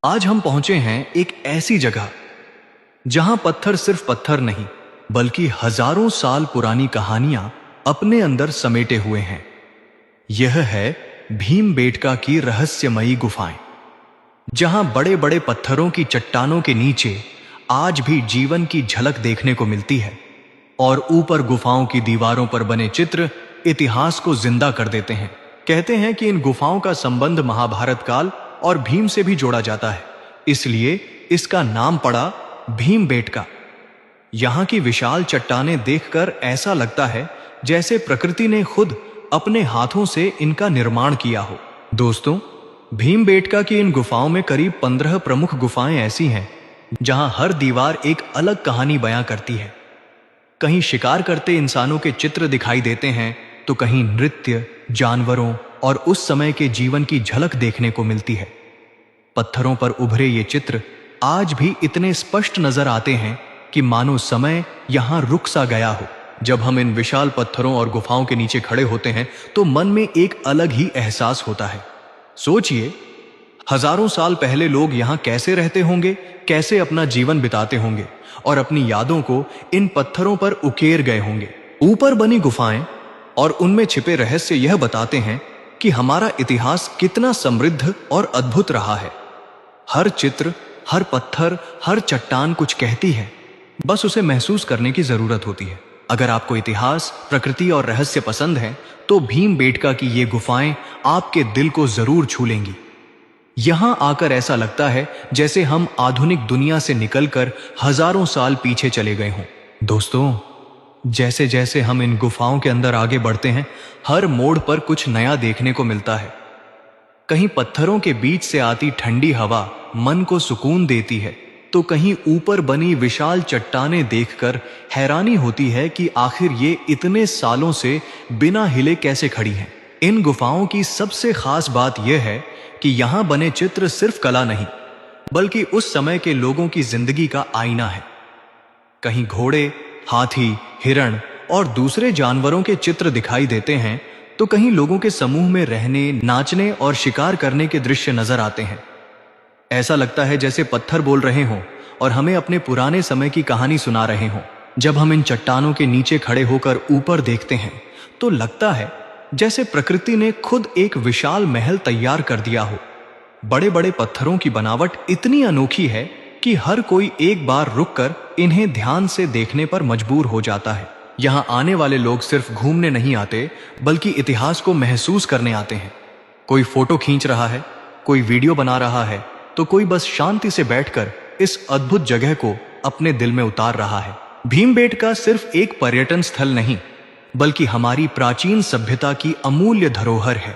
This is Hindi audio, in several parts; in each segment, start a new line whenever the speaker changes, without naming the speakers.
आज हम पहुंचे हैं एक ऐसी जगह जहां पत्थर सिर्फ पत्थर नहीं बल्कि हजारों साल पुरानी कहानियां अपने अंदर समेटे हुए हैं। यह है भीमबेटका की रहस्यमयी गुफाएं, जहां बड़े बड़े पत्थरों की चट्टानों के नीचे आज भी जीवन की झलक देखने को मिलती है और ऊपर गुफाओं की दीवारों पर बने चित्र इतिहास को जिंदा कर देते हैं। कहते हैं कि इन गुफाओं का संबंध महाभारत काल और भीम से भी जोड़ा जाता है, इसलिए इसका नाम पड़ा भीमबेटका। यहां की विशाल चट्टानें देखकर ऐसा लगता है जैसे प्रकृति ने खुद अपने हाथों से इनका निर्माण किया हो। दोस्तों, भीमबेटका की इन गुफाओं में करीब 15 प्रमुख गुफाएं ऐसी हैं जहां हर दीवार एक अलग कहानी बयां करती है। कहीं शिकार करते इंसानों के चित्र दिखाई देते हैं तो कहीं नृत्य, जानवरों और उस समय के जीवन की झलक देखने को मिलती है। पत्थरों पर उभरे ये चित्र आज भी इतने स्पष्ट नजर आते हैं कि मानो समय यहां रुक सा गया हो। जब हम इन विशाल पत्थरों और गुफाओं के नीचे खड़े होते हैं तो मन में एक अलग ही एहसास होता है। सोचिए, हजारों साल पहले लोग यहां कैसे रहते होंगे, कैसे अपना जीवन बिताते होंगे और अपनी यादों को इन पत्थरों पर उकेर गए होंगे। ऊपर बनी गुफाएं और उनमें छिपे रहस्य यह बताते हैं कि हमारा इतिहास कितना समृद्ध और अद्भुत रहा है। हर चित्र, हर पत्थर, हर चट्टान कुछ कहती है, बस उसे महसूस करने की जरूरत होती है। अगर आपको इतिहास, प्रकृति और रहस्य पसंद है तो भीमबेटका की ये गुफाएं आपके दिल को जरूर छू लेंगी। यहां आकर ऐसा लगता है जैसे हम आधुनिक दुनिया से निकलकर हजारों साल पीछे चले गए हों। दोस्तों, जैसे जैसे हम इन गुफाओं के अंदर आगे बढ़ते हैं, हर मोड़ पर कुछ नया देखने को मिलता है। कहीं पत्थरों के बीच से आती ठंडी हवा मन को सुकून देती है, तो कहीं ऊपर बनी विशाल चट्टानें देखकर हैरानी होती है कि आखिर ये इतने सालों से बिना हिले कैसे खड़ी हैं। इन गुफाओं की सबसे खास बात यह है कि यहां बने चित्र सिर्फ कला नहीं बल्कि उस समय के लोगों की जिंदगी का आईना है। कहीं घोड़े, हाथी, हिरण और दूसरे जानवरों के चित्र दिखाई देते हैं तो कहीं लोगों के समूह में रहने, नाचने और शिकार करने के दृश्य नजर आते हैं। ऐसा लगता है जैसे पत्थर बोल रहे हों और हमें अपने पुराने समय की कहानी सुना रहे हों। जब हम इन चट्टानों के नीचे खड़े होकर ऊपर देखते हैं तो लगता है जैसे प्रकृति ने खुद एक विशाल महल तैयार कर दिया हो। बड़े बड़े पत्थरों की बनावट इतनी अनोखी है कि हर कोई एक बार रुककर इन्हें ध्यान से देखने पर मजबूर हो जाता है। यहाँ आने वाले लोग सिर्फ घूमने नहीं आते बल्कि इतिहास को महसूस करने आते हैं। कोई फोटो खींच रहा है, कोई वीडियो बना रहा है, तो कोई बस शांति से बैठकर इस अद्भुत जगह को अपने दिल में उतार रहा है। भीमबेटका सिर्फ एक पर्यटन स्थल नहीं बल्कि हमारी प्राचीन सभ्यता की अमूल्य धरोहर है।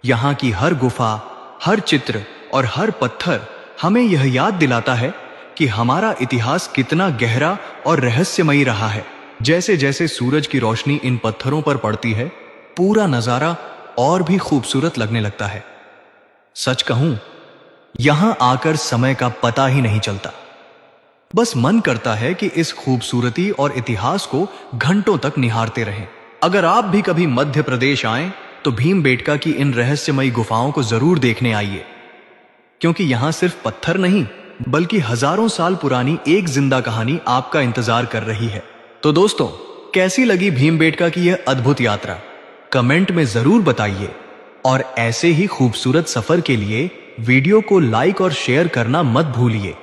यहाँ की हर गुफा, हर चित्र और हर पत्थर हमें यह याद दिलाता है कि हमारा इतिहास कितना गहरा और रहस्यमयी रहा है। जैसे जैसे सूरज की रोशनी इन पत्थरों पर पड़ती है, पूरा नजारा और भी खूबसूरत लगने लगता है। सच कहूं, यहां आकर समय का पता ही नहीं चलता। बस मन करता है कि इस खूबसूरती और इतिहास को घंटों तक निहारते रहें। अगर आप भी कभी मध्य प्रदेश आएं तो भीमबेटका की इन रहस्यमयी गुफाओं को जरूर देखने आइए, क्योंकि यहां सिर्फ पत्थर नहीं बल्कि हजारों साल पुरानी एक जिंदा कहानी आपका इंतजार कर रही है। तो दोस्तों, कैसी लगी भीमबेटका की यह अद्भुत यात्रा? कमेंट में जरूर बताइए और ऐसे ही खूबसूरत सफर के लिए वीडियो को लाइक और शेयर करना मत भूलिए।